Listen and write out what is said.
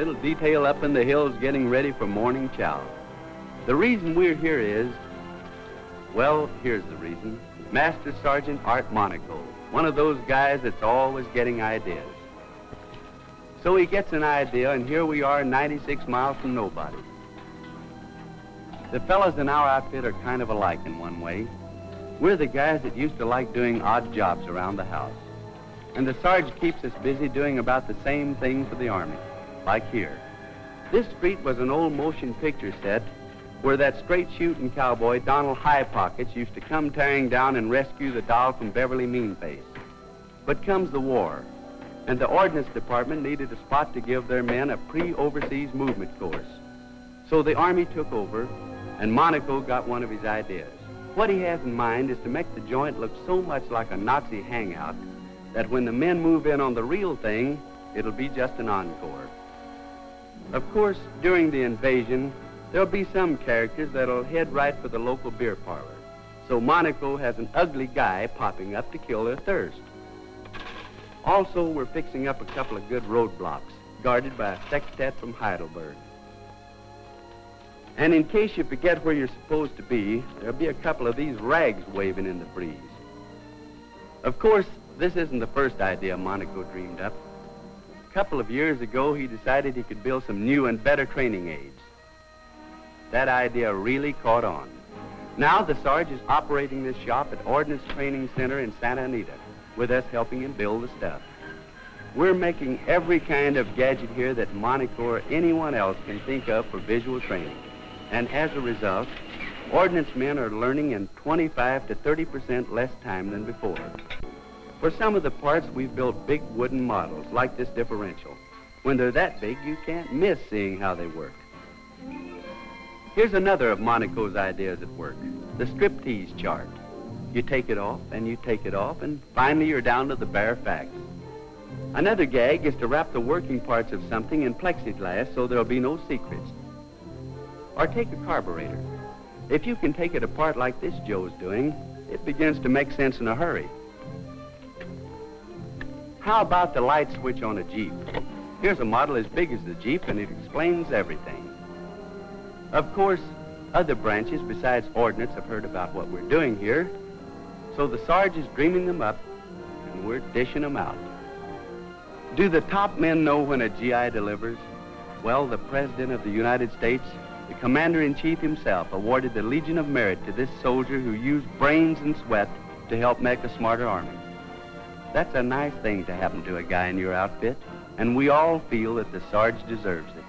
little detail up in the hills getting ready for morning chow. The reason we're here is, well, here's the reason. Master Sgt. Arto Monaco, one of those guys that's always getting ideas. So he gets an idea, and here we are 96 miles from nobody. The fellas in our outfit are kind of alike in one way. We're the guys that used to like doing odd jobs around the house. And the Sarge keeps us busy doing about the same thing for the Army, like here. This street was an old motion picture set where that straight-shooting cowboy, Donald High Pockets, used to come tearing down and rescue the doll from Beverly Meanface. But comes the war, and the Ordnance Department needed a spot to give their men a pre-overseas movement course. So the Army took over, and Monaco got one of his ideas. What he has in mind is to make the joint look so much like a Nazi hangout that when the men move in on the real thing, it'll be just an encore. Of course, during the invasion, there'll be some characters that'll head right for the local beer parlor. So Monaco has an ugly guy popping up to kill their thirst. Also, we're fixing up a couple of good roadblocks, guarded by a sextet from Heidelberg. And in case you forget where you're supposed to be, there'll be a couple of these rags waving in the breeze. Of course, this isn't the first idea Monaco dreamed up. A couple of years ago, he decided he could build some new and better training aids. That idea really caught on. Now the Sarge is operating this shop at Ordnance Training Center in Santa Anita, with us helping him build the stuff. We're making every kind of gadget here that Monaco or anyone else can think of for visual training. And as a result, ordnance men are learning in 25 to 30% less time than before. For some of the parts, we've built big wooden models, like this differential. When they're that big, you can't miss seeing how they work. Here's another of Monaco's ideas at work, the striptease chart. You take it off, and you take it off, and finally you're down to the bare facts. Another gag is to wrap the working parts of something in plexiglass so there'll be no secrets. Or take a carburetor. If you can take it apart like this Joe's doing, it begins to make sense in a hurry. How about the light switch on a Jeep? Here's a model as big as the Jeep, and it explains everything. Of course, other branches besides Ordnance have heard about what we're doing here, so the Sarge is dreaming them up, and we're dishing them out. Do the top men know when a GI delivers? Well, the President of the United States, the Commander-in-Chief himself, awarded the Legion of Merit to this soldier who used brains and sweat to help make a smarter Army. That's a nice thing to happen to a guy in your outfit, and we all feel that the Sarge deserves it.